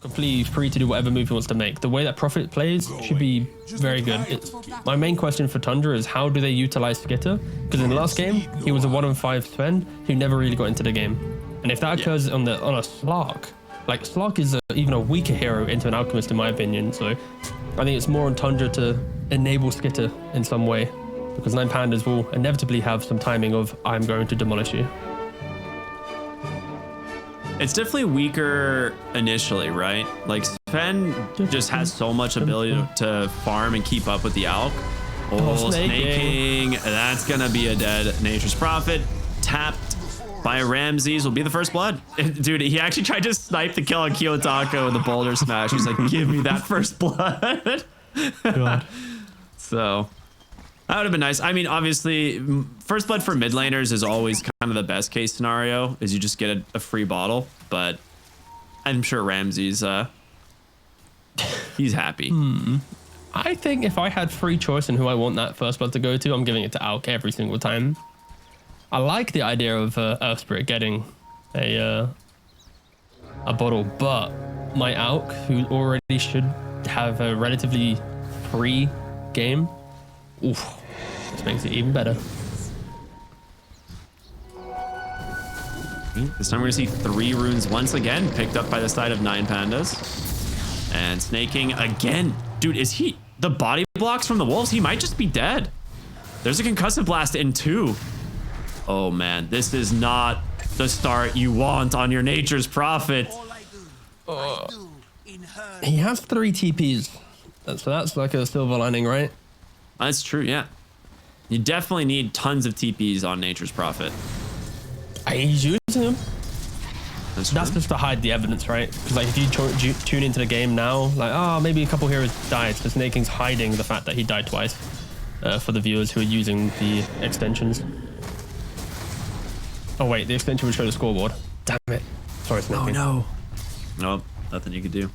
completely free to do whatever move he wants to make. The way that Prophet plays should be very good. My main question for Tundra is how do they utilize Skitter? Because in the last game, he was a 1-on-5 Sven who never really got into the game. And if that occurs on a Slark, like Slark is even a weaker hero into an Alchemist in my opinion. So I think it's more on Tundra to enable Skitter in some way, because Nine Pandas will inevitably have some timing of I'm going to demolish you. It's definitely weaker initially, right? Like Sven just has so much ability to farm and keep up with the Alch. Oh, snaking. That's gonna be a dead Nature's Prophet. Tapped by Ramses will be the first blood. Dude, he actually tried to snipe the kill on Kiyotaka with the boulder smash. He's like, give me that first blood. God. So that would have been nice. I mean, obviously, first blood for mid laners is always kind of the best case scenario, is you just get a free bottle. But I'm sure Ramses, he's happy. I think if I had free choice in who I want that first blood to go to, I'm giving it to Alch every single time. I like the idea of Earth Spirit getting a bottle, but my Alch, who already should have a relatively free game, oof, this makes it even better. This time we're gonna see 3 runes once again picked up by the side of Nine Pandas. And snaking again. Dude, is he the body blocks from the wolves? He might just be dead. There's a concussive blast in 2. Oh man, this is not the start you want on your Nature's Prophet. He has 3 TPs, so that's like a silver lining, right? That's true, yeah. You definitely need tons of TPs on Nature's Prophet. He's using them. That's just to hide the evidence, right? Because like if you tune into the game now, like, oh, maybe a couple heroes died, so Snaking's hiding the fact that he died twice for the viewers who are using the extensions. Oh wait, the extension would show the scoreboard. Damn it. Sorry, Snaking. Oh no. Nope, nothing you could do.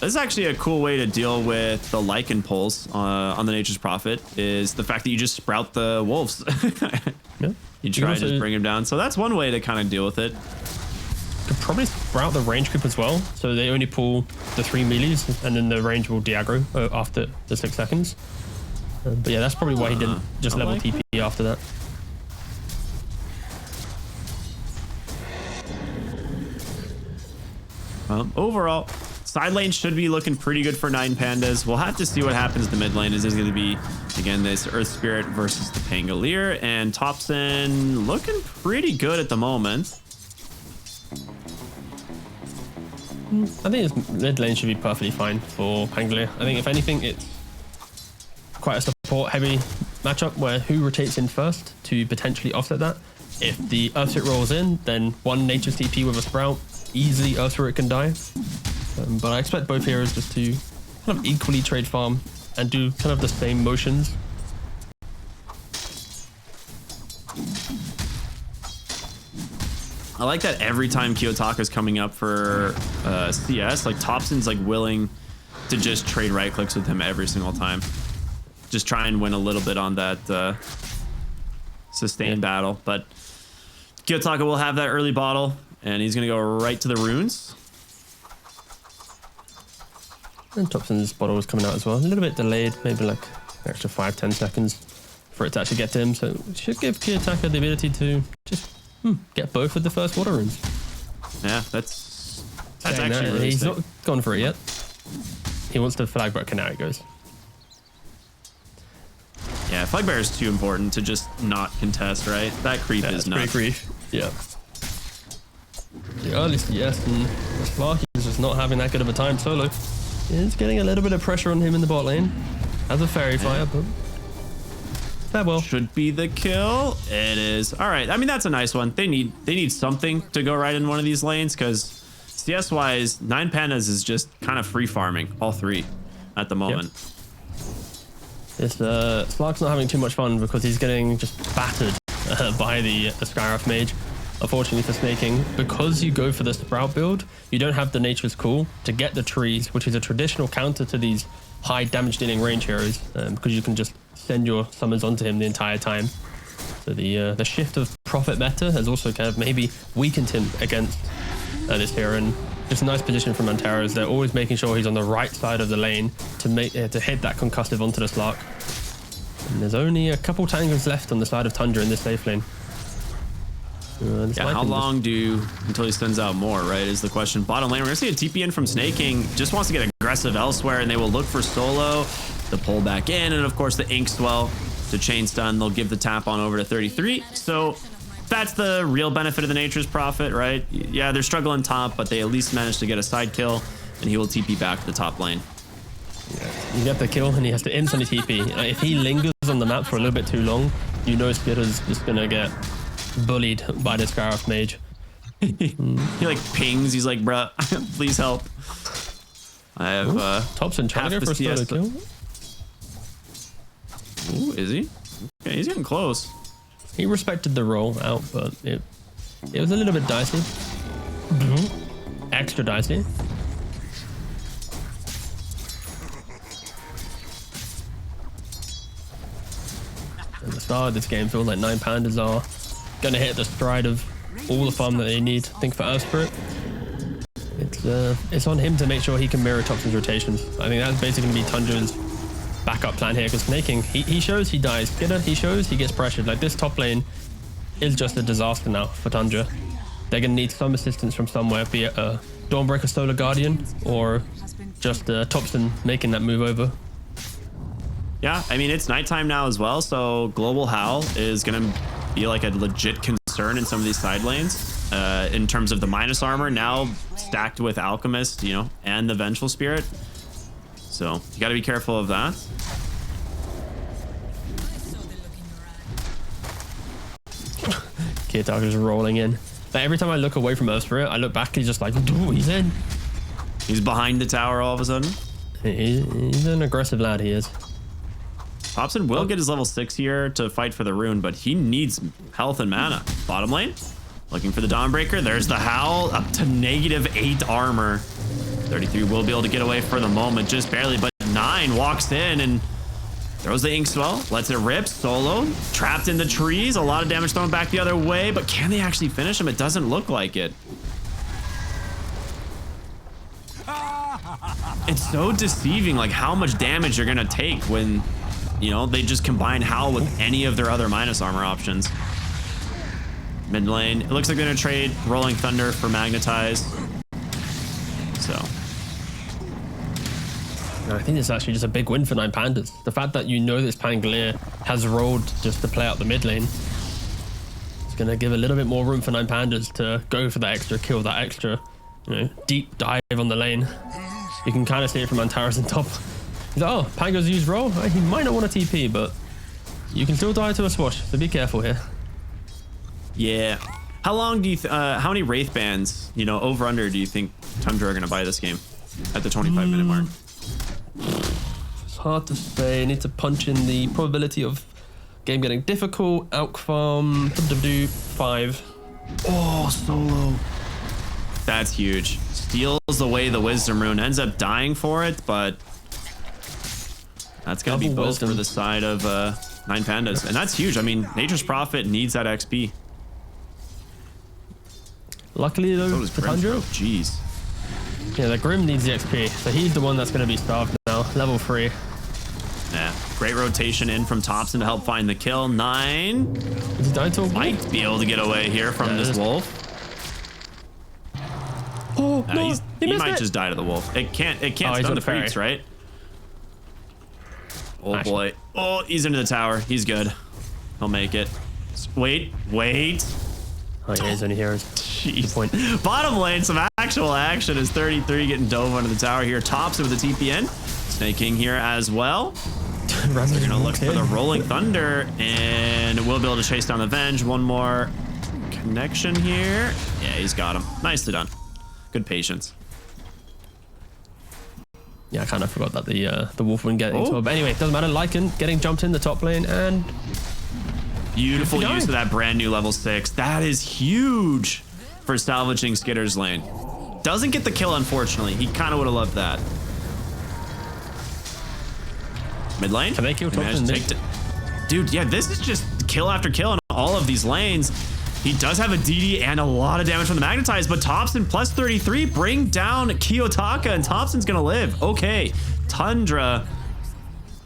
This is actually a cool way to deal with the Lycan pulls on the Nature's Prophet, is the fact that you just sprout the wolves. Yeah. You try to just bring him down. So that's one way to kind of deal with it. Could probably sprout the range creep as well. So they only pull the 3 melees and then the range will de-aggro after the 6 seconds. But yeah, that's probably why he didn't just level TP after that. Overall, side lane should be looking pretty good for Nine Pandas. We'll have to see what happens in the mid lane. Is this going to be, again, this Earth Spirit versus the Pangolier, and Topson looking pretty good at the moment. I think his mid lane should be perfectly fine for Pangolier. I think if anything, it's quite a support heavy matchup where who rotates in first to potentially offset that. If the Earth Spirit rolls in, then one Nature's TP with a Sprout, easily Earth Spirit can die. But I expect both heroes just to kind of equally trade farm and do kind of the same motions. I like that every time Kiyotaka's coming up for CS, like Topson's like willing to just trade right clicks with him every single time. Just try and win a little bit on that sustained battle. But Kiyotaka will have that early bottle, and he's going to go right to the runes. And Topson's bottle is coming out as well. A little bit delayed, maybe like an extra 5-10 seconds for it to actually get to him. So it should give Kiyotaka the ability to just get both with the first water runes. Yeah, that's actually really he's sick. not gone for it yet. He wants to flag where Canary goes. Yeah, flag bearer is too important to just not contest, right? That creep is nuts. Pretty creep. Yeah. The early CS and Slarky is just not having that good of a time solo. It's getting a little bit of pressure on him in the bot lane. Has a fairy fire, but farewell. Should be the kill. It is. All right. I mean, that's a nice one. They need something to go right in one of these lanes, because CS wise, Nine Pandas is just kind of free farming all 3 at the moment. Yep. Slark's not having too much fun because he's getting just battered by the Skyrath mage. Unfortunately for Snaking, because you go for the Sprout build, you don't have the Nature's Call to get the trees, which is a traditional counter to these high damage dealing range heroes, because you can just send your summons onto him the entire time. So the shift of Prophet meta has also kind of maybe weakened him against at this here, and it's a nice position from Antares. They're always making sure he's on the right side of the lane to make to hit that concussive onto the Slark. And there's only a couple tangles left on the side of Tundra in this safe lane. Yeah, how long until he sends out more, right, is the question. Bottom lane, we're going to see a TP in from Snaking. Just wants to get aggressive elsewhere, and they will look for Solo to pull back in. And, of course, the Ink Swell to chain stun. They'll give the tap on over to 33. So that's the real benefit of the Nature's Prophet, right? Yeah, they're struggling top, but they at least managed to get a side kill, and he will TP back to the top lane. You get the kill, and he has to instantly TP. If he lingers on the map for a little bit too long, you know Skitter's just going to get bullied by this Gareth mage. He like pings. He's like, bruh, please help. I have Topson trying to go for a solo kill. Ooh, is he? Okay, he's getting close. He respected the roll out, but it was a little bit dicey. Extra dicey. At the start of this game, feels like Nine Pandas are going to hit the stride of all the farm that they need. I think for Earth Spirit, it's on him to make sure he can mirror Topson's rotations. I think that's basically going to be Tundra's backup plan here, because Snaking, he shows he dies. Skitter, he shows he gets pressured. Like, this top lane is just a disaster now for Tundra. They're going to need some assistance from somewhere, be it a Dawnbreaker Solar Guardian or just Topson making that move over. Yeah, I mean, it's nighttime now as well, so Global Howl is going to be like a legit concern in some of these side lanes in terms of the minus armor now stacked with Alchemist, you know, and the Vengeful Spirit. So you got to be careful of that. Kirtak is rolling in. But every time I look away from Earth Spirit, I look back, he's just like, ooh, he's in. He's behind the tower all of a sudden. He's an aggressive lad, he is. Topson will get his level 6 here to fight for the rune, but he needs health and mana. Bottom lane, looking for the Dawnbreaker. There's the Howl, up to -8 armor. 33 will be able to get away for the moment, just barely, but 9 walks in and throws the Ink Swell, lets it rip. Solo, trapped in the trees. A lot of damage thrown back the other way, but can they actually finish him? It doesn't look like it. It's so deceiving, like how much damage you're gonna take when, you know, they just combine Howl with any of their other minus armor options. Mid lane, it looks like they're gonna trade Rolling Thunder for Magnetize. So I think it's actually just a big win for Nine Pandas. The fact that you know this Pangolier has rolled just to play out the mid lane, it's going to give a little bit more room for Nine Pandas to go for that extra kill, that extra, you know, deep dive on the lane. You can kind of see it from Antares in top. He's like, oh, Pango's used roll. He might not want a TP, but you can still die to a swash, so be careful here. Yeah. How long do you, how many Wraith bans, you know, over under do you think Tundra are going to buy this game at the 25-minute mark? It's hard to say. I need to punch in the probability of game getting difficult. Alk farm, 5. Oh, Solo. That's huge. Steals away the Wisdom Rune. Ends up dying for it, but that's going to be both for the side of Nine Pandas. And that's huge. I mean, Nature's Prophet needs that XP. Luckily, though, for Tundra, jeez. Yeah, the Grim needs the XP, so he's the one that's going to be starved now. Level 3. Yeah, great rotation in from Topson to help find the kill. 9. Is he dying to a wolf? Might be able to get away here from this wolf. Oh, no, he might just die to the wolf. It can't stun the creeps, right? Oh, actually, boy. Oh, he's into the tower. He's good. He'll make it. Wait. Oh, yeah, he's only here. Jeez. Bottom lane, some actual action is 33 getting dove under the tower here. Topson with the TPN. Snaking here as well. They're going to look for the Rolling Thunder, and we'll be able to chase down the Venge. One more connection here. Yeah, he's got him. Nicely done. Good patience. Yeah, I kind of forgot that the wolf wouldn't get into it. But anyway, doesn't matter. Lycan getting jumped in the top lane, and beautiful use of that brand new level 6. That is huge for salvaging Skitter's lane. Doesn't get the kill, unfortunately. He kind of would have loved that. Mid lane. Can they kill Topson? Dude, yeah, this is just kill after kill in all of these lanes. He does have a DD and a lot of damage from the Magnetize, but Topson plus 33 bring down Kiyotaka, and Topson's gonna live. Okay, Tundra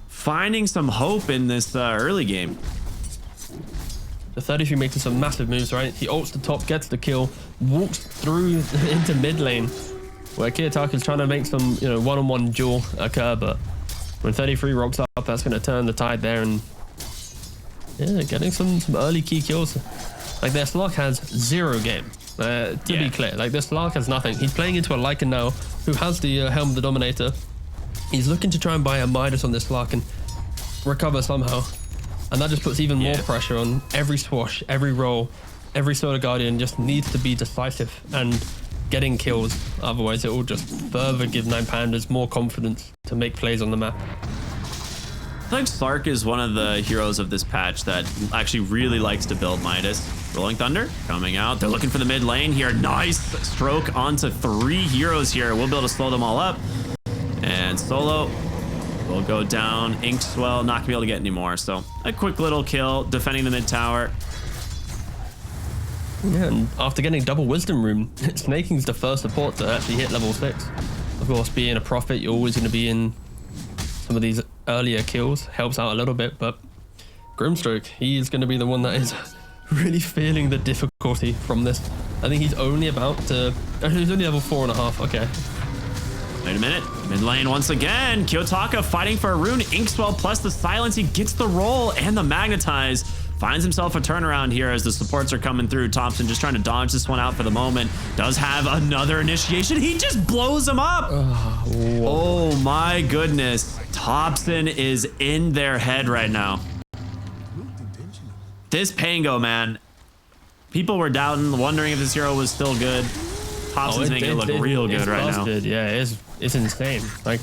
finding some hope in this early game. The 33 making some massive moves, right? He ults the top, gets the kill, walks through into mid lane, where Kiyotaka's trying to make some, you know, one-on-one duel occur, but when 33 rocks up, that's going to turn the tide there, and yeah, getting some early key kills. Like, their Slark has 0 game, to be clear. Like, their Slark has nothing. He's playing into a Lycan now, who has the Helm of the Dominator. He's looking to try and buy a Midas on this Slark and recover somehow. And that just puts even more pressure on every swash, every roll, every Solar Guardian just needs to be decisive and getting kills. Otherwise, it will just further give Nine Pandas more confidence to make plays on the map. I think Slark is one of the heroes of this patch that actually really likes to build Midas. Rolling Thunder coming out. They're looking for the mid lane here. Nice stroke onto 3 heroes here. We'll be able to slow them all up. And Solo will go down. Inkswell not gonna be able to get any more. So a quick little kill defending the mid tower. Yeah, and after getting double Wisdom Rune, Snaking's the first support to actually hit level 6. Of course, being a Prophet, you're always going to be in some of these earlier kills. Helps out a little bit, but Grimstroke, he is going to be the one that is really feeling the difficulty from this. I think he's only about to... He's only level 4.5. Okay. Wait a minute. Mid lane once again. Kiyotaka fighting for a rune. Inkswell plus the silence. He gets the roll and the magnetize. Finds himself a turnaround here as the supports are coming through. Topson just trying to dodge this one out for the moment. Does have another initiation. He just blows him up. Oh my goodness. Topson is in their head right now. This Pango, man. People were doubting, wondering if this hero was still good. Topson's making it look real good right now. Yeah, it's insane. Like,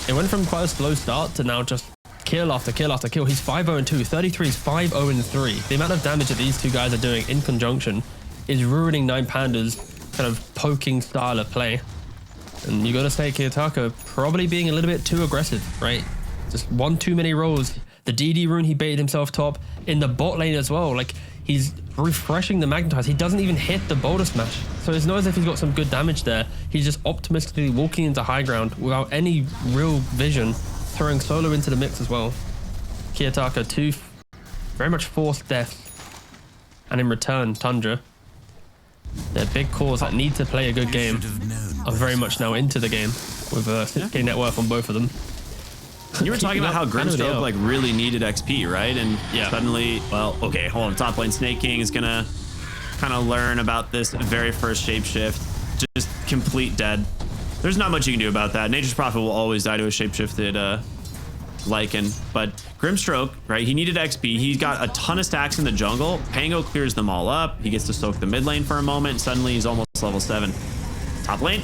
it went from quite a slow start to now just kill after kill after kill. He's 5-0-2. 33 is 5-0-3. The amount of damage that these two guys are doing in conjunction is ruining Nine Pandas' kind of poking style of play. And you got to say Kiyotaka probably being a little bit too aggressive, right? Just one too many rolls. The DD rune, he baited himself top in the bot lane as well. Like, he's refreshing the Magnetize. He doesn't even hit the Boulder Smash. So it's not as if he's got some good damage there. He's just optimistically walking into high ground without any real vision, throwing Solo into the mix as well. Kiyotaka, 2 very much forced deaths. And in return, Tundra, their big cores that need to play a good game, are very much now into the game with a 6k net worth on both of them. You were talking about how Grimstroke like really needed XP, right? And suddenly, well, okay, hold on. Top lane Snake King is gonna kind of learn about this very first shapeshift. Just complete dead. There's not much you can do about that. Nature's Prophet will always die to a shapeshifted Lycan. But Grimstroke, right? He needed XP. He's got a ton of stacks in the jungle. Pango clears them all up. He gets to soak the mid lane for a moment. Suddenly he's almost level 7. Top lane,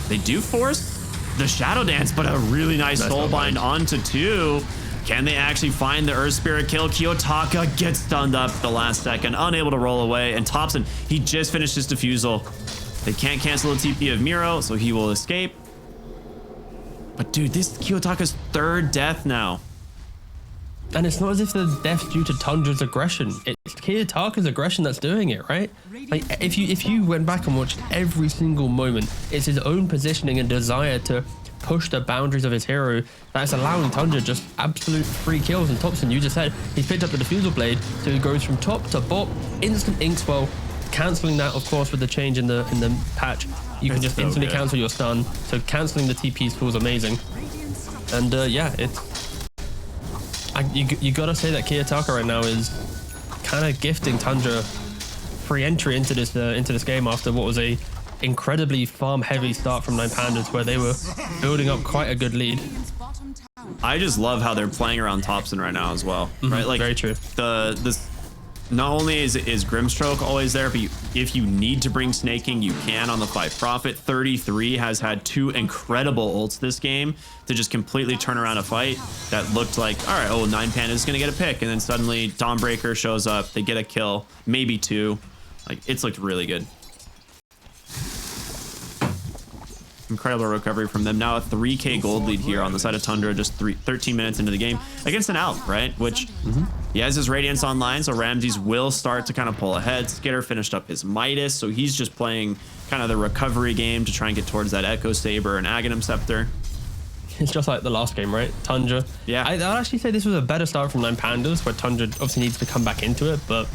they do force the Shadow Dance, but a really nice Soulbind onto 2. Can they actually find the Earth Spirit kill? Kiyotaka gets stunned up the last second, unable to roll away. And Topson, he just finished his defusal. They can't cancel the TP of Miro, so he will escape. But dude, this is Kiyotaka's 3rd death now. And it's not as if the death's due to Tundra's aggression. It's Kiyotaka's aggression that's doing it, right? Like, if you went back and watched every single moment, it's his own positioning and desire to push the boundaries of his hero that's allowing Tundra just absolute free kills. And Topson, you just said, he's picked up the Diffusal Blade, so he goes from top to bot, instant Inkswell, cancelling that, of course, with the change in the patch. You can just instantly cancel your stun, so cancelling the TPs feels amazing. And yeah, you gotta say that Kiyotaka right now is kind of gifting Tundra free entry into this game after what was a incredibly farm heavy start from Nine Pandas, where they were building up quite a good lead. I just love how they're playing around Topson right now as well, right? Like, very true. Not only is Grimstroke always there, but if you need to bring Snaking, you can on the 5 Prophet. 33 has had 2 incredible ults this game to just completely turn around a fight that looked like, all right, oh, Nine Pandas is going to get a pick. And then suddenly Dawnbreaker shows up. They get a kill, maybe 2. Like, it's looked really good. Incredible recovery from them. Now a 3k gold lead here on the side of Tundra, just 13 minutes into the game against an Alp, right? Which he has his Radiance online, so Ramses will start to kind of pull ahead. Skitter finished up his Midas, so he's just playing kind of the recovery game to try and get towards that Echo Saber and Aghanim Scepter. It's just like the last game, right? Tundra. Yeah. I'd actually say this was a better start from Nine Pandas, where Tundra obviously needs to come back into it, but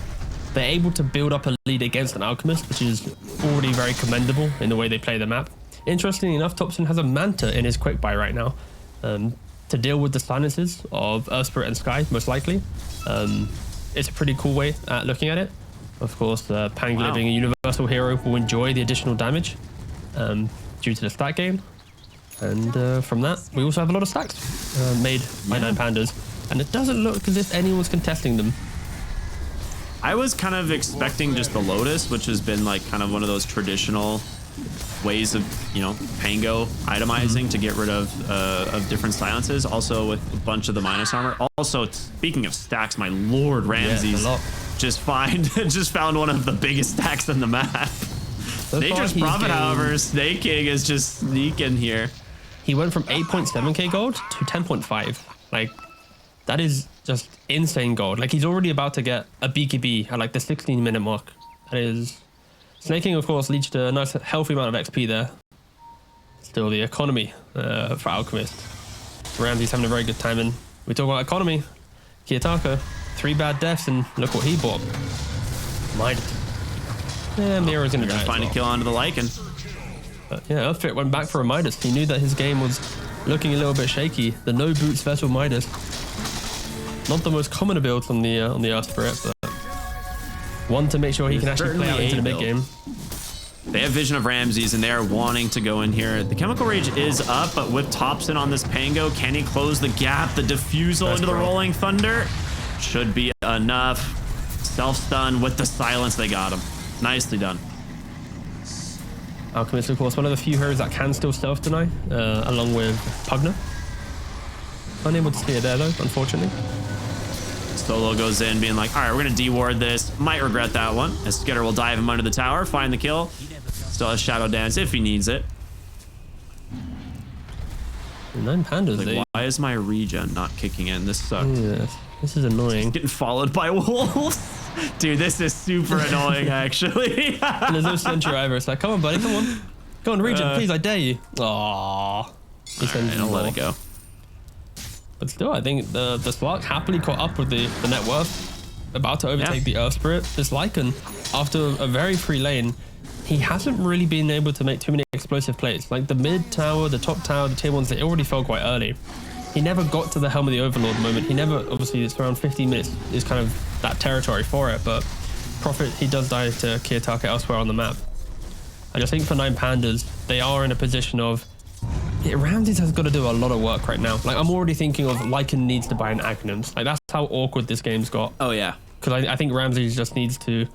they're able to build up a lead against an Alchemist, which is already very commendable in the way they play the map. Interestingly enough, Topson has a Manta in his quick buy right now to deal with the silences of Earth Spirit and Sky, most likely. It's a pretty cool way at looking at it. Of course, Pangler being a universal hero will enjoy the additional damage due to the stat gain. And from that, we also have a lot of stacks made by Nine Pandas. And it doesn't look as if anyone's contesting them. I was kind of expecting just the Lotus, which has been like kind of one of those traditional ways of, you know, Pango itemizing to get rid of different silences. Also with a bunch of the minus armor. Also, speaking of stacks, my lord, Ramses just found one of the biggest stacks in the map. Nature's Prophet, however, Snake King is just sneaking here. He went from 8.7k gold to 10.5. Like, that is just insane gold. Like, he's already about to get a BKB at like the 16-minute mark. That is... Snake King, of course, leached a nice, healthy amount of XP there. Still the economy for Alchemist. Ramsey's having a very good time, and we talk about economy. Kiyotaka, 3 bad deaths, and look what he bought. Midas. Yeah, Mira's gonna die. Find a kill onto the Lycan. But yeah, Earthfit went back for a Midas. He knew that his game was looking a little bit shaky. The no boots vessel Midas. Not the most common builds on the Earth Spirit, but one to make sure he can actually play out into the mid game. They have vision of Ramses and they are wanting to go in here. The Chemical Rage is up, but with Topson on this Pango, can he close the gap? The Diffusal into the Rolling Thunder should be enough. Self-stun with the silence, they got him. Nicely done. Alchemist, of course, one of the few heroes that can still self-deny, along with Pugner. Unable to see it there though, unfortunately. Solo goes in being like, all right, we're going to deward this. Might regret that one. As Skitter will dive him under the tower, find the kill. Still has Shadow Dance if he needs it. Nine Pandas, like, why is my regen not kicking in? This sucks. Yes, this is annoying. Getting followed by wolves. Dude, this is super annoying, actually. And there's no Sentry either. It's like, come on, buddy, come on. Go on, regen, please, I dare you. Aww. I'll let it go. But still, I think the Slark happily caught up with the net worth, about to overtake the Earth Spirit. This Lycan, after a very free lane, he hasn't really been able to make too many explosive plays. Like the mid tower, the top tower, the tier 1s, they already fell quite early. He never got to the Helm of the Overlord moment. He never, obviously, it's around 15 minutes is kind of that territory for it, but Prophet, he does die to Kiyotaka elsewhere on the map. I just think for Nine Pandas, they are in a position of, Ramses has got to do a lot of work right now. Like, I'm already thinking of Lycan needs to buy an Aghanims. Like, that's how awkward this game's got. Oh, yeah. Because I think Ramses just needs to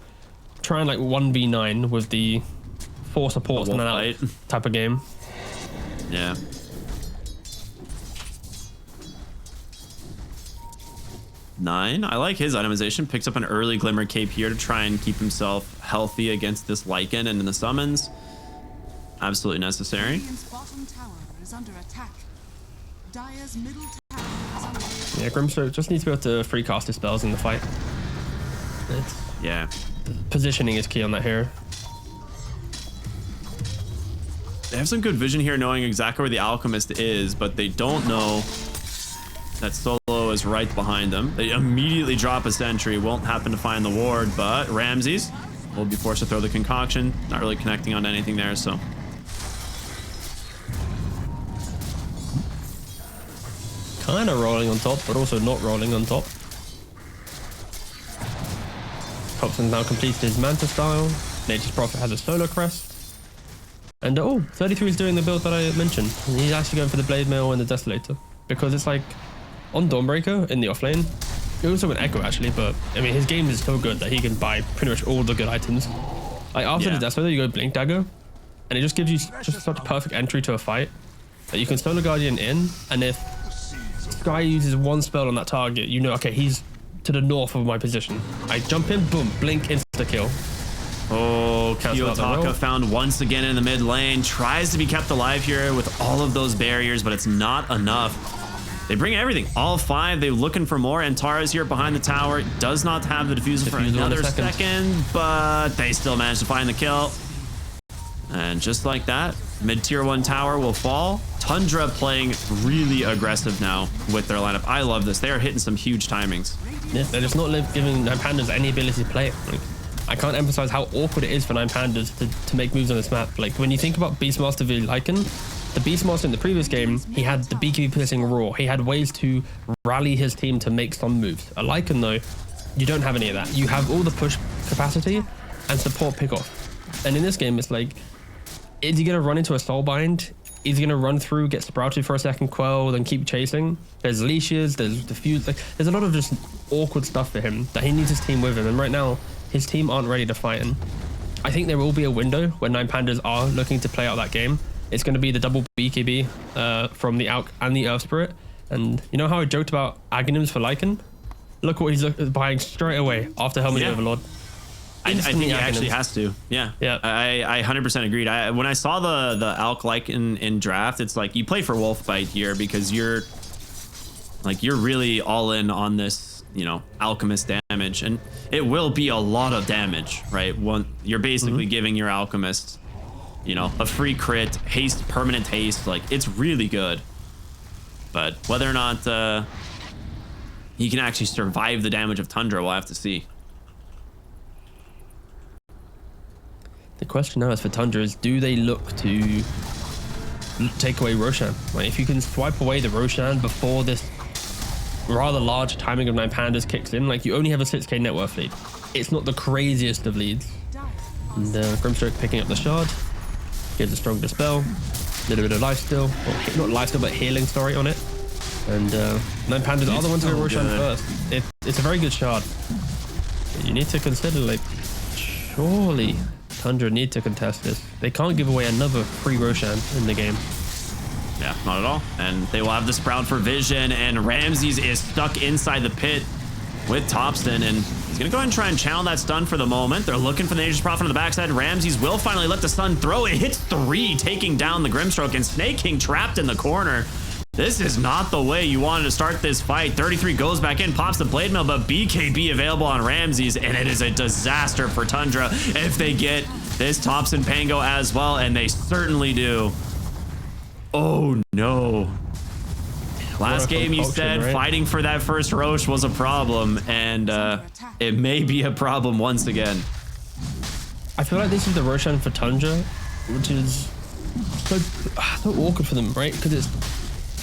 try and, like, 1v9 with the 4 supports and out type of game. Yeah. Nine, I like his itemization. Picks up an early Glimmer Cape here to try and keep himself healthy against this Lycan and in the summons. Absolutely necessary. Yeah, Grimstroke just needs to be able to free cast his spells in the fight. Yeah. Positioning is key on that hero. They have some good vision here knowing exactly where the Alchemist is, but they don't know that Solo is right behind them. They immediately drop a sentry, won't happen to find the ward, but Ramses will be forced to throw the concoction. Not really connecting on anything there, so. Kind of rolling on top, but also not rolling on top. Topson's now completed his Manta style. Nature's Prophet has a solo crest. And 33 is doing the build that I mentioned. And he's actually going for the Blade Mail and the Desolator. Because it's like, on Dawnbreaker in the offlane, he also went Echo actually, but I mean, his game is so good that he can buy pretty much all the good items. Like after the Desolator, you go Blink Dagger, and it just gives you just such a perfect entry to a fight that you can Solar Guardian in, and if Sky uses one spell on that target, you know, okay, he's to the north of my position. I jump in, boom, blink, insta kill. Oh, Kiyotaka found once again in the mid lane. Tries to be kept alive here with all of those barriers, but it's not enough. They bring everything. All 5. They're looking for more. And Tara's here behind the tower. Does not have the diffuser for another second, but they still manage to find the kill. And just like that, mid-tier 1 tower will fall. Tundra playing really aggressive now with their lineup. I love this. They are hitting some huge timings. Yeah, they're just not giving Nine Pandas any ability to play it. Like, I can't emphasize how awkward it is for Nine Pandas to make moves on this map. Like, when you think about Beastmaster v Lycan, the Beastmaster in the previous game, he had the BKB piercing roar. He had ways to rally his team to make some moves. A Lycan, though, you don't have any of that. You have all the push capacity and support pickoff. And in this game, it's like, is he going to run into a soulbind? Is he going to run through, get sprouted for a second quell, then keep chasing? There's leashes, there's diffuse. Like, there's a lot of just awkward stuff for him that he needs his team with him. And right now, his team aren't ready to fight him. I think there will be a window when Nine Pandas are looking to play out that game. It's going to be the double BKB from the Alch and the Earth Spirit. And you know how I joked about Aghanims for Lycan? Look what he's buying straight away after Helmet Overlord. I think he actually has to. Yeah. I 100% agreed. When I saw the Alch Lycan in draft, it's like you play for Wolfbite here because you're really all in on this, Alchemist damage, and it will be a lot of damage, right? You're basically giving your Alchemist, a free crit, haste, permanent haste. Like, it's really good. But whether or not he can actually survive the damage of Tundra, we'll have to see. The question now is for Tundra is, do they look to take away Roshan? Like, if you can swipe away the Roshan before this rather large timing of Nine Pandas kicks in, like, you only have a 6k net worth lead. It's not the craziest of leads. And Grimstroke picking up the shard. Gives a strong dispel. A little bit of lifesteal. Or not lifesteal, but healing, sorry, on it. And Nine Pandas are the ones who go Roshan first. It's a very good shard. But you need to consider, like, surely Tundra need to contest this. They can't give away another free Roshan in the game. Yeah, not at all. And they will have the Sprout for vision, and Ramses is stuck inside the pit with Topson, and he's gonna go ahead and try and channel that stun for the moment. They're looking for the Nature's Prophet on the backside. Ramses will finally let the stun throw. It hits 3, taking down the Grimstroke, and Snake King trapped in the corner. This is not the way you wanted to start this fight. 33 goes back in, pops the Blade Mail, but BKB available on Ramses, and it is a disaster for Tundra if they get this Topson Pango as well, and they certainly do. Oh no. Last game you said fighting for that first Roche was a problem, and it may be a problem once again. I feel like this is the Roshan for Tundra, which is so awkward for them, right? Because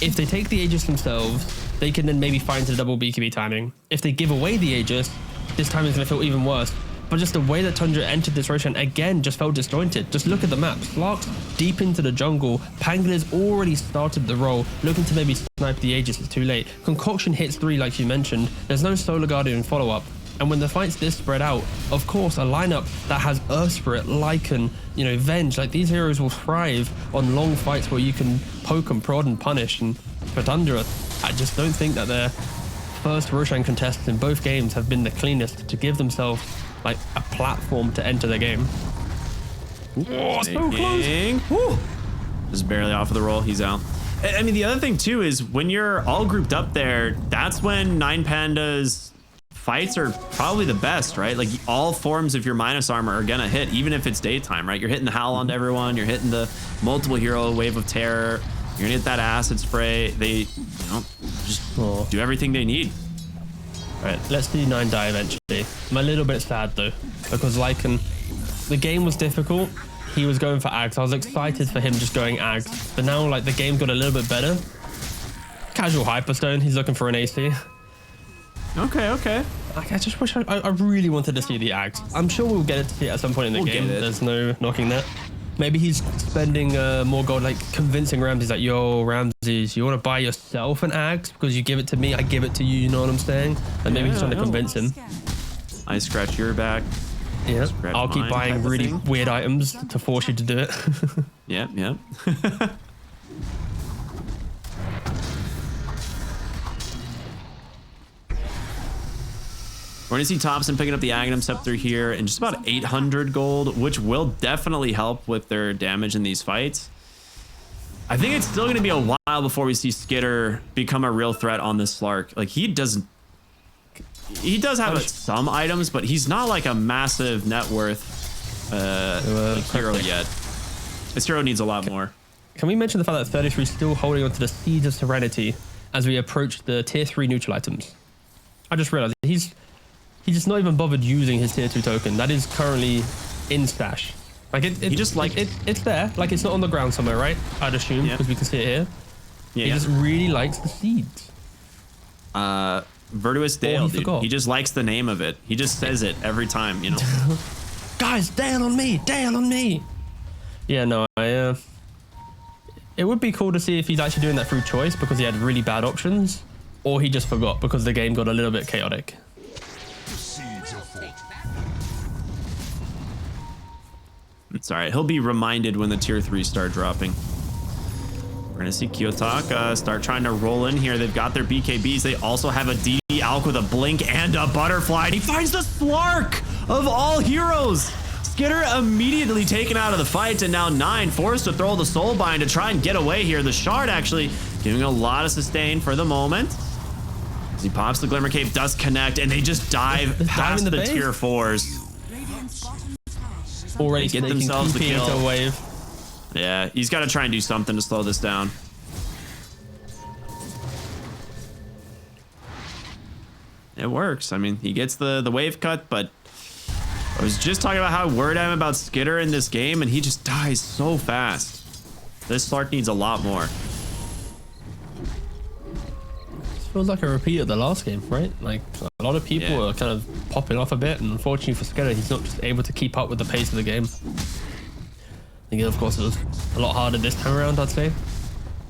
if they take the Aegis themselves, they can then maybe find the double BKB timing. If they give away the Aegis, this timing is going to feel even worse. But just the way that Tundra entered this Roshan again just felt disjointed. Just look at the map. Slark's deep into the jungle. Pangoli's already started the roll, looking to maybe snipe the Aegis. It's too late. Concoction hits 3 like you mentioned. There's no Solar Guardian follow-up. And when the fight's this spread out, of course, a lineup that has Earth Spirit, Lycan, Venge, like these heroes will thrive on long fights where you can poke and prod and punish. And for Tundra, I just don't think that their first Roshan contests in both games have been the cleanest to give themselves like a platform to enter the game. Oh, so close. Woo. Just barely off of the roll. He's out. I mean, the other thing too is when you're all grouped up there, that's when Nine Pandas fights are probably the best, right? Like all forms of your minus armor are gonna hit, even if it's daytime, right? You're hitting the howl onto everyone. You're hitting the multiple hero wave of terror. You're gonna hit that acid spray. They, just do everything they need. All right, let's see 9 die eventually. I'm a little bit sad though, because Lycan, the game was difficult. He was going for Ags. I was excited for him just going Ags, but now like the game got a little bit better. Casual Hyperstone. He's looking for an AC. Okay. I just wish I really wanted to see the Ags. I'm sure we'll get it to see it at some point in the game. There's no knocking that. Maybe he's spending more gold, like convincing Ramses that, yo, Ramses, you want to buy yourself an axe because you give it to me, I give it to you, you know what I'm saying? And maybe he's trying to convince him. I scratch your back. Yeah, I'll keep buying really weird items to force you to do it. Yep. We're going to see Topson picking up the Aghanim Scepter here and just about 800 gold, which will definitely help with their damage in these fights. I think it's still going to be a while before we see Skitter become a real threat on this Slark. Like, he does have some items, but he's not like a massive net worth like hero yet. This hero needs a lot more. Can we mention the fact that 33 is still holding onto the Seeds of Serenity as we approach the tier 3 neutral items? I just realized he's just not even bothered using his tier 2 token. That is currently in stash. Like it's there. Like, it's not on the ground somewhere, right? I'd assume, because we can see it here. Yeah, he just really likes the seeds. Virtuous Dale, dude. He just likes the name of it. He just says it every time, you know. Guys, Dale on me, Dale on me. Yeah, no, it would be cool to see if he's actually doing that through choice because he had really bad options, or he just forgot because the game got a little bit chaotic. It's all right. He'll be reminded when the tier 3 start dropping. We're going to see Kiyotaka start trying to roll in here. They've got their BKBs. They also have a DD Alk with a blink and a butterfly. And he finds the Slark of all heroes. Skitter immediately taken out of the fight, and now Nine forced to throw the Soulbind to try and get away here. The Shard actually giving a lot of sustain for the moment. As he pops the Glimmer Cape, does connect, and they just dive past the tier 4s. Already get themselves the kill. Wave. Yeah, he's got to try and do something to slow this down. It works. I mean, he gets the wave cut, but I was just talking about how worried I am about Skitter in this game, and he just dies so fast. This Slark needs a lot more. Feels like a repeat of the last game, right? Like, a lot of people are kind of popping off a bit, and unfortunately for Skitter, he's not just able to keep up with the pace of the game. I think, of course, it was a lot harder this time around, I'd say.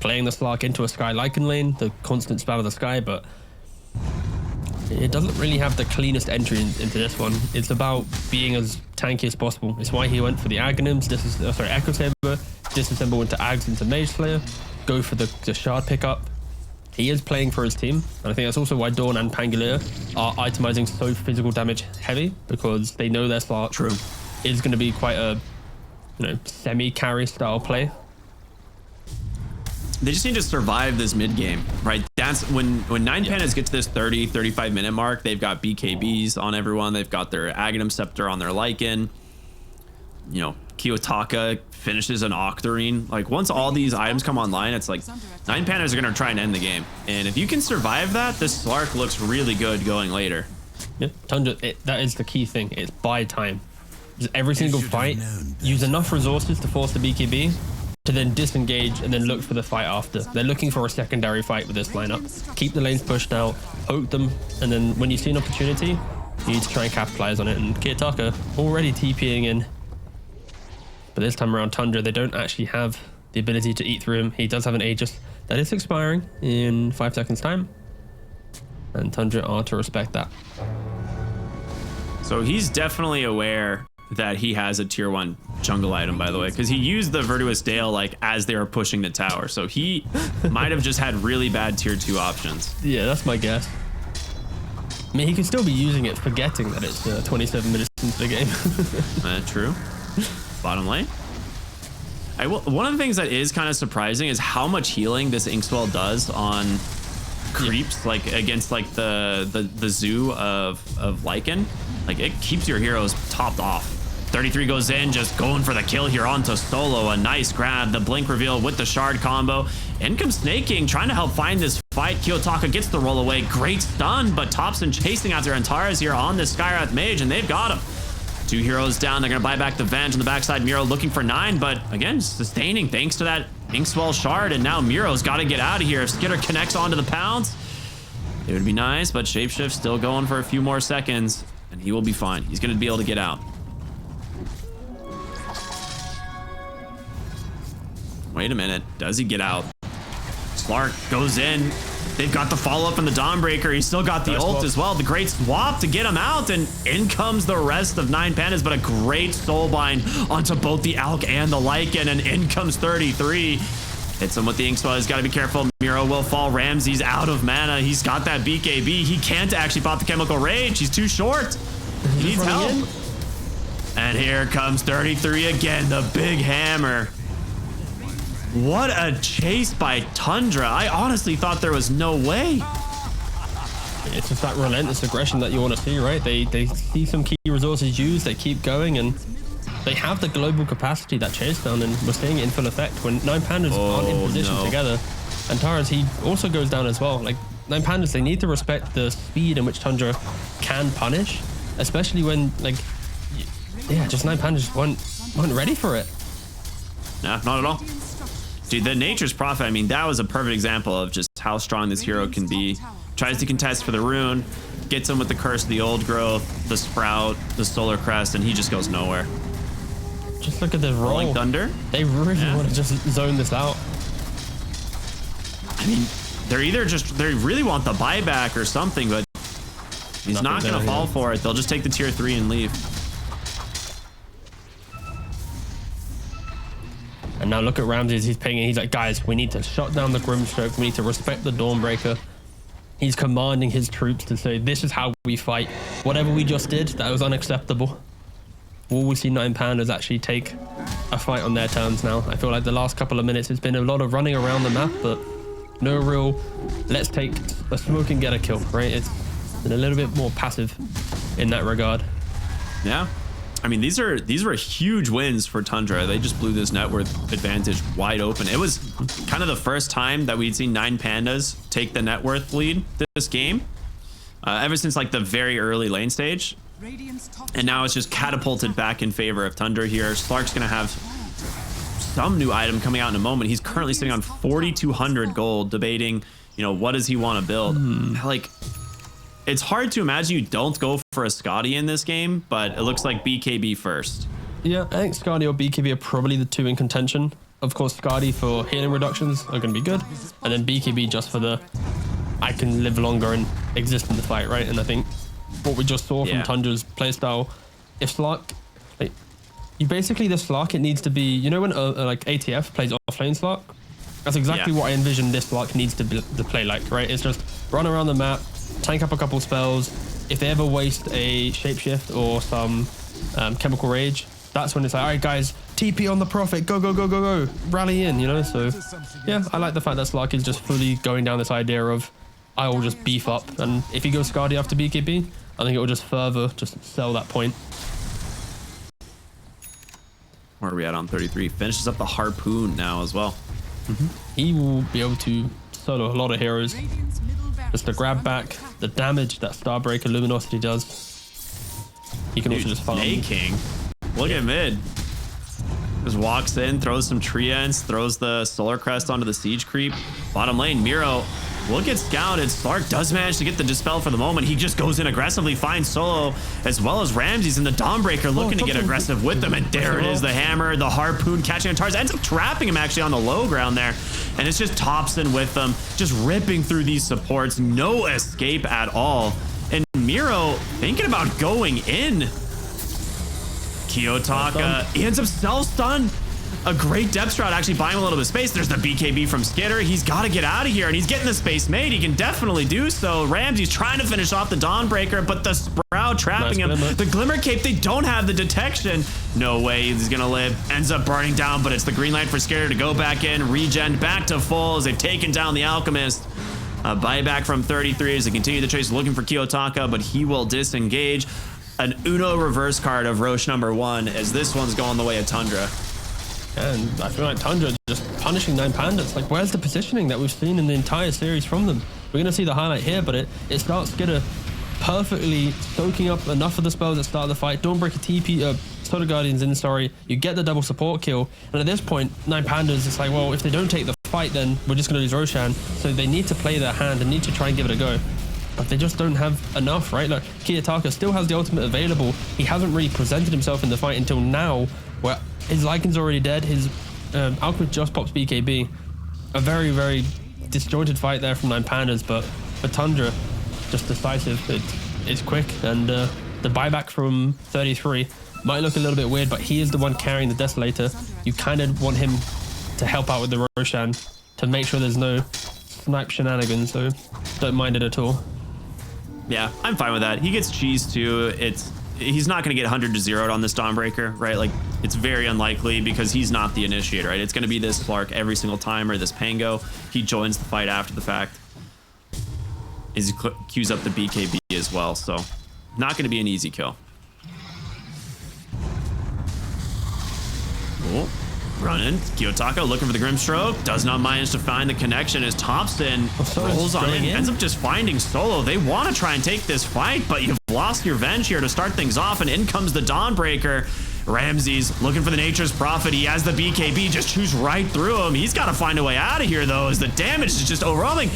Playing the Slark into a Sky Lycan lane, the constant spam of the Sky, but it doesn't really have the cleanest entry into this one. It's about being as tanky as possible. It's why he went for the Aghanims, Echo Saber, disassemble into Ags into Mage Slayer, go for the Shard pickup. He is playing for his team, and I think that's also why Dawn and Pangolier are itemizing so physical damage heavy, because they know their Slark is going to be quite a semi-carry style play. They just need to survive this mid game, right? That's when Nine Pandas get to this 30-35 minute mark. They've got BKBs on everyone. They've got their Aghanim Scepter on their Lycan. You know, Kiyotaka finishes an Octarine. Like, once all these items come online, it's like Nine Pandas are going to try and end the game. And if you can survive that, this Slark looks really good going later. Yeah, Tundra, that is the key thing. It's buy time. Just every single fight, use enough resources to force the BKB to then disengage and then look for the fight after. They're looking for a secondary fight with this lineup. Keep the lanes pushed out, poke them, and then when you see an opportunity, you need to try and capitalize on it. And Kiyotaka already TPing in. But this time around, Tundra, they don't actually have the ability to eat through him. He does have an Aegis that is expiring in 5 seconds time. And Tundra are to respect that. So he's definitely aware that he has a tier 1 jungle item, by the way, because he used the Virtuous Dale like as they were pushing the tower. So he might have just had really bad tier 2 options. Yeah, that's my guess. I mean, he could still be using it, forgetting that it's 27 minutes into the game. True. Bottom lane. One of the things that is kind of surprising is how much healing this Inkswell does on creeps, like against like the zoo of Lycan. Like, it keeps your heroes topped off. 33 goes in, just going for the kill here onto Solo. A nice grab, the blink reveal with the Shard combo. In comes Snake King trying to help find this fight. Kiyotaka gets the roll away. Great stun, but Topson chasing after Antares here on this Skywrath Mage, and they've got him. 2 heroes down. They're going to buy back the Venge on the backside. Miro looking for 9, but again, sustaining thanks to that Inkswell Shard. And now Miro's got to get out of here. If Skitter connects onto the pounce, it would be nice, but Shapeshift still going for a few more seconds, and he will be fine. He's going to be able to get out. Wait a minute. Does he get out? Slark goes in. They've got the follow-up in the Dawnbreaker. He's still got the ult as well. The great swap to get him out, and in comes the rest of Nine Pandas, but a great Soulbind onto both the Alk and the Lycan, and in comes 33. Hits him with the Inkswell. He's got to be careful. Miro Miro will fall. Ramsey's out of mana. He's got that BKB. He can't actually pop the Chemical Rage. He's too short. He needs help. And here comes 33 again, the big hammer. What a chase by Tundra. I honestly thought there was no way. It's just that relentless aggression that you want to see, right? They see some key resources used, they keep going, and they have the global capacity, that chase down, and we're seeing it in full effect when Nine Pandas aren't in position together. And Taras, he also goes down as well. Like, Nine Pandas, they need to respect the speed in which Tundra can punish, especially when, like, yeah, just Nine Pandas weren't ready for it. Nah, not at all. Dude, the Nature's Prophet, I mean, that was a perfect example of just how strong this hero can be. Tries to contest for the rune, gets him with the Curse of the Old Growth, the Sprout, the Solar Crest, and he just goes nowhere. Just look at this roll. Rolling Thunder. They really want to just zone this out. I mean, they really want the buyback or something, but he's not going to fall for it. They'll just take the tier 3 and leave. And now look at Ramsey as he's pinging. He's like, guys, we need to shut down the Grimstroke. We need to respect the Dawnbreaker. He's commanding his troops to say, this is how we fight. Whatever we just did, that was unacceptable. Will we see Nine Pandas actually take a fight on their terms now? I feel like the last couple of minutes, it's been a lot of running around the map, but no real, let's take a smoke and get a kill, right? It's been a little bit more passive in that regard. Yeah. I mean, these were huge wins for Tundra. They just blew this net worth advantage wide open. It was kind of the first time that we'd seen Nine Pandas take the net worth lead this game, ever since like the very early lane stage. And now it's just catapulted back in favor of Tundra here. Slark's gonna have some new item coming out in a moment. He's currently sitting on 4,200 gold, debating, you know, what does he want to build? Like, it's hard to imagine you don't go for a Scotty in this game, but it looks like BKB first. Yeah, I think Scotty or BKB are probably the two in contention. Of course, Scotty for healing reductions are going to be good, and then BKB just for the I can live longer and exist in the fight, right? And I think what we just saw from Tundra's playstyle, if Slark, like, you basically, the Slark, it needs to be, you know when like ATF plays offlane Slark? That's exactly what I envision this Slark needs to play like, right? It's just run around the map, tank up a couple spells. If they ever waste a shapeshift or some chemical rage, that's when it's like, all right, guys, TP on the Prophet, go, go, go, go, go, rally in, you know? So yeah, I like the fact that Slark is just fully going down this idea of I will just beef up, and if he goes Scardy after BKB, I think it will just further just sell that point. Where are we at on 33? Finishes up the Harpoon now as well. He will be able to solo a lot of heroes. Just the grab back, the damage that Starbreaker Luminosity does. He can also just farm. Snake King. Look at mid. Just walks in, throws some Treants, throws the Solar Crest onto the Siege Creep. Bottom lane, Miro will get scouted. Slark does manage to get the Dispel for the moment. He just goes in aggressively, finds Solo, as well as Ramsey's in the Dawnbreaker looking to get aggressive with them. And there it is, the hammer, the Harpoon catching Tars. Ends up trapping him actually on the low ground there. And it's just Topson with them, just ripping through these supports. No escape at all. And Miro thinking about going in. Kiyotaka, he ends up self-stun. A great depth shot, actually buying a little bit of space. There's the BKB from Skitter. He's got to get out of here, and he's getting the space made. He can definitely do so. Ramsey's trying to finish off the Dawnbreaker, but the Sprout trapping him. The Glimmer Cape, they don't have the detection. No way he's going to live. Ends up burning down, but it's the green light for Skitter to go back in. Regen back to full as they've taken down the Alchemist. A buyback from 33 as they continue the chase looking for Kiyotaka, but he will disengage. An Uno reverse card of Roche #1 as this one's going the way of Tundra. And I feel like Tundra just punishing Nine Pandas. Like, where's the positioning that we've seen in the entire series from them? We're going to see the highlight here, but it starts Skitter perfectly soaking up enough of the spells that start the fight. Dawnbreaker TP, Solar Guardians in, sorry. You get the double support kill. And at this point, Nine Pandas, it's like, well, if they don't take the fight, then we're just going to lose Roshan. So they need to play their hand and need to try and give it a go. But they just don't have enough, right? Like, Kiyotaka still has the ultimate available. He hasn't really presented himself in the fight until now, where his Lycan's already dead. His Alchemist just pops BKB. A very, very disjointed fight there from Nine Pandas, but for Tundra, just decisive. It's quick, and the buyback from 33 might look a little bit weird, but he is the one carrying the Desolator. You kind of want him to help out with the Roshan to make sure there's no snipe shenanigans, so don't mind it at all. Yeah, I'm fine with that. He gets cheese too. He's not going to get 100 to 0'd on this Dawnbreaker, right? Like, it's very unlikely because he's not the initiator, right? It's going to be this Clark every single time, or this Pango. He joins the fight after the fact. He queues up the BKB as well, so not going to be an easy kill. Oh, running. Kiyotaka looking for the Grimstroke. Does not manage to find the connection as Topson rolls on in. Ends up just finding Solo. They want to try and take this fight, but you've lost your Venge here to start things off, and in comes the Dawnbreaker. Ramses looking for the Nature's Prophet. He has the BKB, just chews right through him. He's got to find a way out of here, though, as the damage is just overwhelming.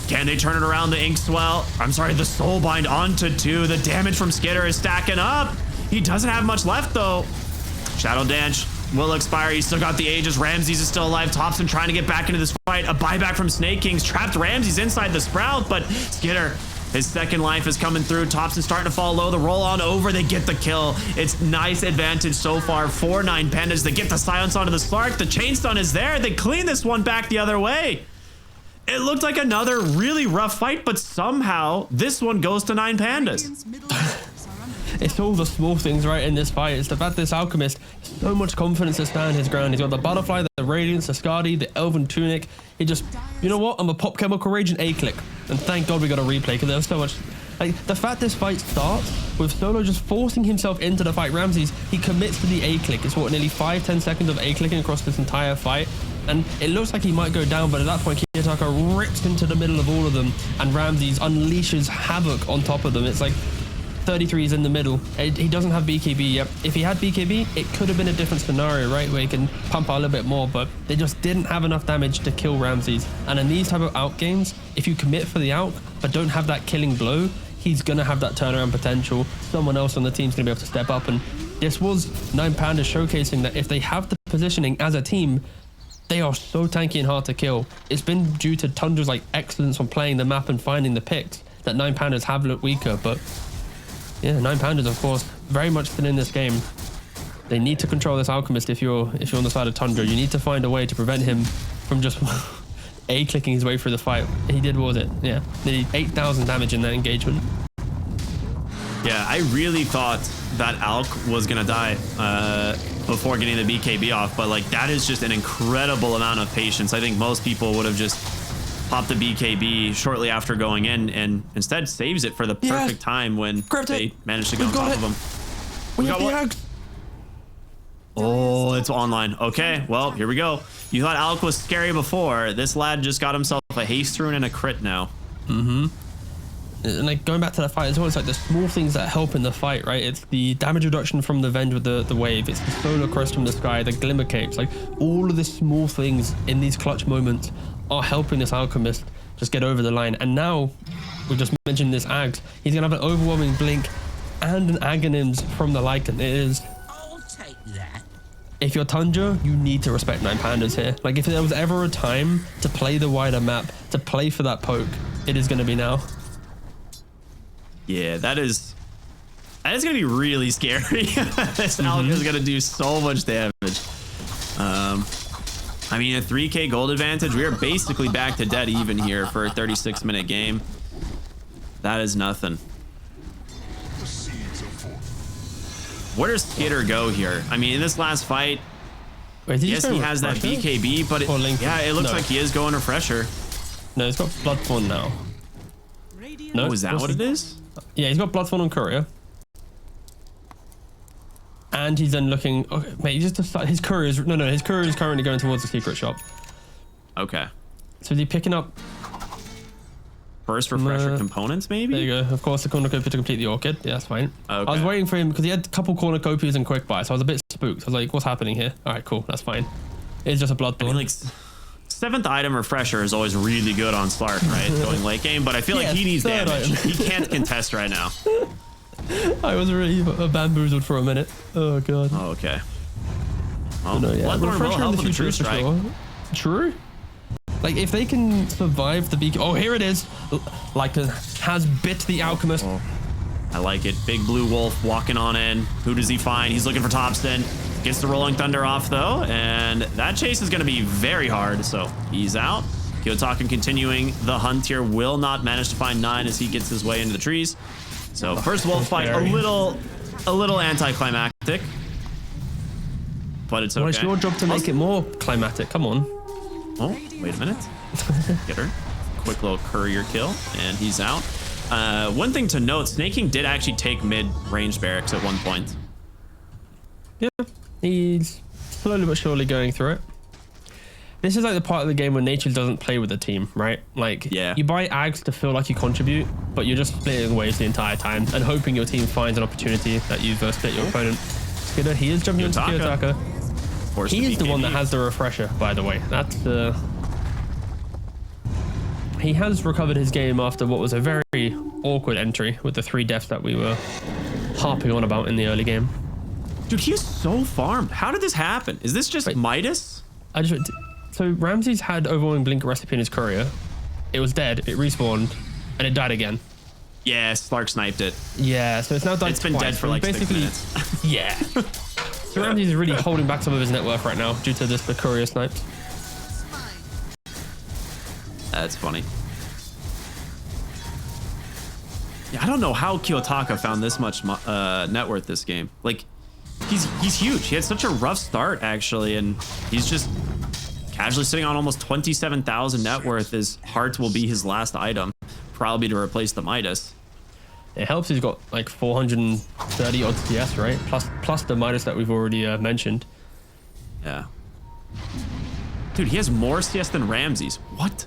Can they turn it around? The Inkswell, I'm sorry, the Soulbind onto 2. The damage from Skitter is stacking up. He doesn't have much left, though. Shadow Dance will expire. He's still got the Aegis. Ramses is still alive. Topson trying to get back into this fight. A buyback from Snake Kings. Trapped Ramses inside the Sprout, but Skitter, his second life is coming through. Topson starting to fall low. The roll on over. They get the kill. It's nice advantage so far for Nine Pandas. They get the silence onto the Slark. The chain stun is there. They clean this one back the other way. It looked like another really rough fight, but somehow this one goes to Nine Pandas. It's all the small things right in this fight. It's the fact this Alchemist has so much confidence to stand his ground. He's got the Butterfly, the Radiance, the Skadi, the Elven Tunic. He just, you know what? I'm a pop Chemical Rage and A-click. And thank God we got a replay because there was so much. Like, the fact this fight starts with Solo just forcing himself into the fight. Ramses, he commits to the A-click. It's what, nearly 5-10 seconds of A-clicking across this entire fight. And it looks like he might go down, but at that point, Kiyotaka rips into the middle of all of them, and Ramses unleashes havoc on top of them. It's like 33 is in the middle. He doesn't have BKB yet. If he had BKB, it could have been a different scenario, right? Where he can pump out a little bit more, but they just didn't have enough damage to kill Ramses. And in these type of out games, if you commit for the out, but don't have that killing blow, he's going to have that turnaround potential. Someone else on the team's going to be able to step up. And this was Nine Pandas showcasing that if they have the positioning as a team, they are so tanky and hard to kill. It's been due to Tundra's like excellence on playing the map and finding the picks that Nine Pandas have looked weaker, but yeah, Nine Pandas, of course, very much still in this game. They need to control this Alchemist if you're on the side of Tundra. You need to find a way to prevent him from just A-clicking his way through the fight. He did, what was it? Yeah, nearly 8,000 damage in that engagement. Yeah, I really thought that Alk was going to die before getting the BKB off, but like that is just an incredible amount of patience. I think most people would have just popped the BKB shortly after going in, and instead saves it for the perfect time when they managed to go on top of him. We got the Ags. Oh, it's online. Okay, well, here we go. You thought Alk was scary before. This lad just got himself a haste rune and a crit now. Mm-hmm. And like going back to the fight, it's always like the small things that help in the fight, right? It's the damage reduction from the Venge with the wave. It's the solar crest from the sky, the glimmer capes. Like all of the small things in these clutch moments are helping this Alchemist just get over the line. And now we just mentioned this Ags. He's gonna have an overwhelming blink and an Aghanim's from the Lycan. It is. I'll take that. If you're Tundra, you need to respect Nine Pandas here. Like if there was ever a time to play the wider map, to play for that poke, it is gonna be now. Yeah, that is gonna be really scary. This Alk is gonna do so much damage. I mean, a 3k gold advantage. We are basically back to dead even here for a 36-minute game. That is nothing. Where does Skitter go here? I mean, in this last fight, yes, he has that BKB, but yeah, it looks like he is going Refresher. No, he's got Bloodthorn now. No, is that what it is? Yeah, he's got Bloodthorn on Courier. And he's then looking. Okay, mate, his courier is his courier is currently going towards the secret shop. Okay. So is he picking up first Refresher components, maybe? There you go. Of course, the cornucopia to complete the orchid. Yeah, that's fine. Okay. I was waiting for him because he had a couple cornucopias and quick buy, so I was a bit spooked. I was like, what's happening here? All right, cool. That's fine. It's just a Bloodthorn. I mean, like 7th item Refresher is always really good on Slark, right? Going late game, but I feel like he needs damage. He can't contest right now. I was really bamboozled for a minute. Oh god. Oh, okay. Well, no, yeah. Bloodthorn will help with the True Strike. True? Like if they can survive the beacon. Oh, here it is. Lycan has bit the Alchemist. Oh. I like it. Big blue wolf walking on in. Who does he find? He's looking for Topson. Gets the Rolling Thunder off though, and that chase is going to be very hard. So he's out. Kiyotaka continuing the hunt here, will not manage to find Nine as he gets his way into the trees. So first wolf fight, a little anticlimactic, but it's okay. Well, it's your job to make it more climatic. Come on. Oh, wait a minute. Get her. Quick little courier kill, and he's out. One thing to note, Snaking did actually take mid-range barracks at one point. Yeah, he's slowly but surely going through it. This is like the part of the game where nature doesn't play with the team, right? Like, you buy ags to feel like you contribute, but you're just splitting waves the entire time and hoping your team finds an opportunity that you've split your opponent. Skidder, he is jumping into Kiyotaka. He is the one that has the refresher, by the way. That's the... He has recovered his game after what was a very awkward entry with the 3 deaths that we were harping on about in the early game. Dude, he is so farmed. How did this happen? Is this just Midas? So Ramses had overwhelming blink recipe in his courier. It was dead, it respawned, and it died again. Yeah, Slark sniped it. Yeah, so it's now died It's been dead for like 6 minutes. Yeah. So Ramses is really holding back some of his net worth right now due to the courier snipes. That's funny. Yeah, I don't know how Kiyotaka found this much net worth this game. Like, he's huge. He had such a rough start, actually, and he's just casually sitting on almost 27,000 net worth. His heart will be his last item, probably to replace the Midas. It helps he's got like 430 odd CS, right? Plus the Midas that we've already mentioned. Yeah. Dude, he has more CS than Ramses. What?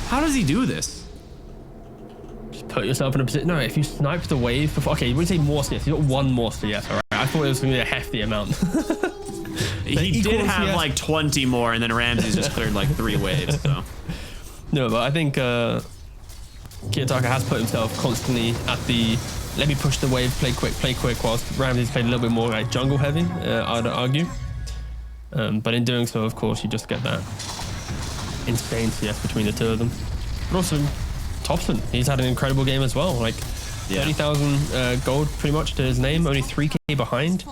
How does he do this? Just put yourself in a position. No, if you snipe the wave before... Okay, you wouldn't say more CS. You got 1 more CS, all right? I thought it was going to be a hefty amount. He did have like 20 more, and then Ramses just cleared like 3 waves, so... No, but I think Kiyotaka has put himself constantly at the let me push the wave, play quick, whilst Ramses played a little bit more like jungle heavy, I'd argue. But in doing so, of course, you just get that insane CS between the two of them. But also, Topson, he's had an incredible game as well. Like 30,000 gold pretty much to his name, only 3k behind.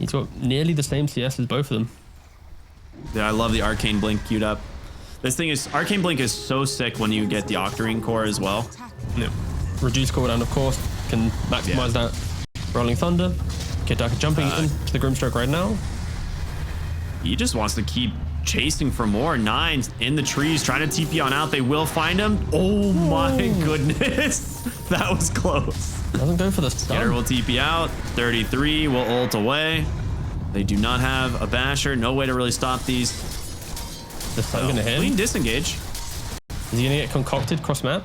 He's got nearly the same CS as both of them. Yeah, I love the Arcane Blink queued up. This thing is, Arcane Blink is so sick when you get the Octarine core as well. Yeah. Reduce cooldown, of course, can maximize that. Rolling Thunder, Kiyotaka jumping into the Grimstroke right now. He just wants to keep chasing for more. Nines in the trees, trying to TP on out. They will find him. Oh my goodness. That was close. Doesn't go for the stun. Skinner will TP out. 33 will ult away. They do not have a basher. No way to really stop these. The stun gonna hit. Clean disengage. Is he gonna get concocted cross map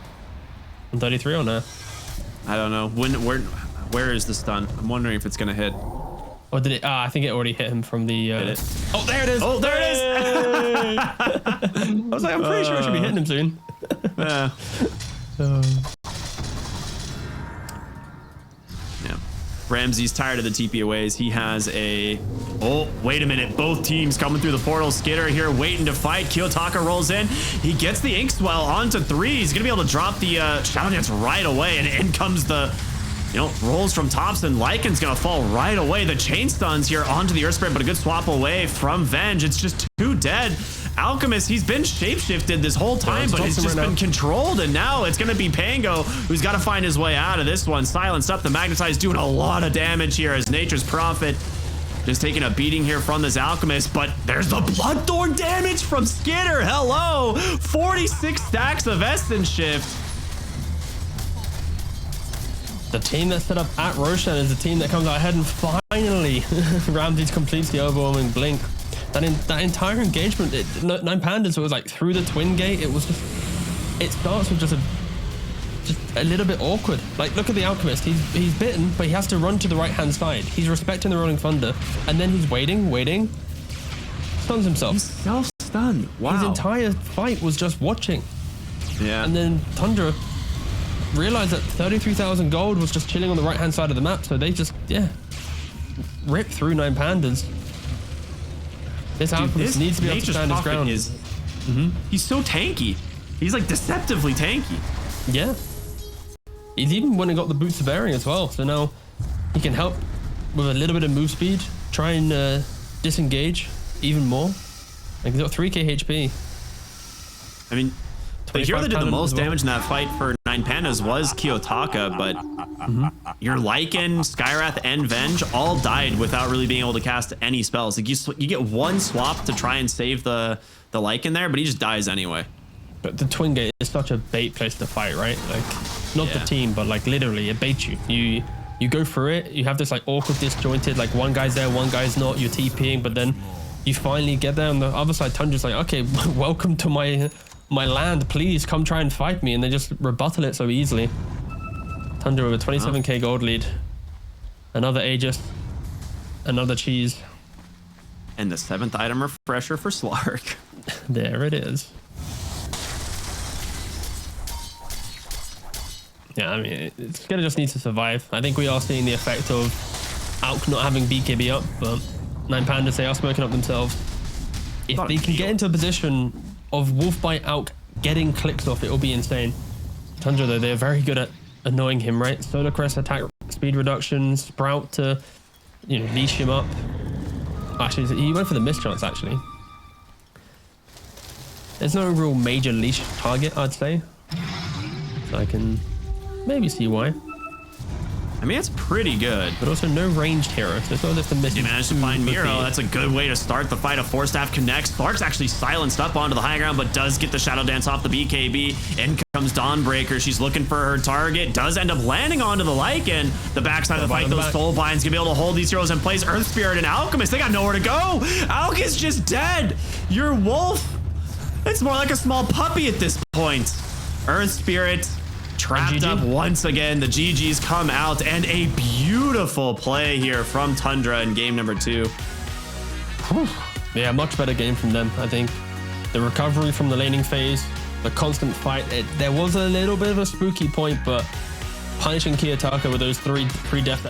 on 33 or no? I don't know. Where is the stun? I'm wondering if it's gonna hit. Or did it? I think it already hit him from the. Oh, there it is! Oh, there it is! I was like, I'm pretty sure it should be hitting him soon. Yeah. Ramsey's tired of the TP aways. He has a... Oh, wait a minute. Both teams coming through the portal. Skidder here waiting to fight. Kiyotaka rolls in. He gets the Ink Swell onto 3. He's going to be able to drop the Shadow Dance right away. And in comes the... rolls from Topson. Lycan's going to fall right away. The chain stuns here onto the Earth Spirit, but a good swap away from Venge. It's just 2 dead. Alchemist, he's been shapeshifted this whole time, but he's just been controlled, and now it's going to be Pango who's got to find his way out of this one. Silenced up, the Magnetize doing a lot of damage here as Nature's Prophet just taking a beating here from this Alchemist, but there's the Bloodthorn damage from Skidder. Hello! 46 stacks of Essence Shift. The team that's set up at Roshan is the team that comes out ahead, and finally Ramses completes the overwhelming blink. That entire engagement, Nine Pandas, it was like through the twin gate. It was just, it starts with just a little bit awkward. Like, look at the Alchemist. He's bitten, but he has to run to the right hand side. He's respecting the rolling thunder, and then he's waiting, stuns himself. He's self-stunned. Wow. His entire fight was just watching. Yeah. And then Tundra realized that 33,000 gold was just chilling on the right hand side of the map, so they just ripped through Nine Pandas. This Alchemist needs to be able to stand his ground. He's so tanky. He's like deceptively tanky. Yeah. He's even went and got the Boots of Bearing as well, so now he can help with a little bit of move speed, try and disengage even more. Like, he's got 3k HP. I mean, the hero that did the most well. damage in that fight for Nine Pandas was Kiyotaka, but your Lycan, Skywrath, and Venge all died without really being able to cast any spells. Like you get one swap to try and save the Lycan there, but he just dies anyway. But the Twin Gate is such a bait place to fight, right? Like, not the team, but like literally it baits you. You go for it, you have this like awkward disjointed, like one guy's there, one guy's not, you're TPing, but then you finally get there on the other side. Tundra's like, okay, welcome to my land, please come try and fight me, and they just rebuttal it so easily. Tundra with a 27k gold lead. Another Aegis, another cheese. And the 7th item refresher for Slark. There it is. Yeah, I mean, it's gonna just need to survive. I think we are seeing the effect of Alk not having BKB up, but Nine Pandas, they are smoking up themselves. If they can get into a position of Wolfbite Alk getting clicks off, it will be insane. Tundra, though, they're very good at annoying him, right? Solar Crest attack speed reduction, Sprout to, you know, leash him up. Actually, he went for the mischance, actually. There's no real major leash target, I'd say. So I can maybe see why. I mean, it's pretty good. But also no ranged hero, so it's not just a missing. You managed to find Miro. That's a good way to start the fight. A Force Staff connects. Spark's actually silenced up onto the high ground, but does get the Shadow Dance off the BKB. In comes Dawnbreaker. She's looking for her target. Does end up landing onto the Lycan. The backside of the fight, those Soul Binds gonna be able to hold these heroes in place. Earth Spirit and Alchemist, they got nowhere to go. Alk is just dead. Your wolf, it's more like a small puppy at this point. Earth Spirit trapped up once again. The GGs come out, and a beautiful play here from Tundra in game number 2. Yeah, much better game from them, I think. The recovery from the laning phase, the constant fight. There was a little bit of a spooky point, but punishing Kiyotaka with those three death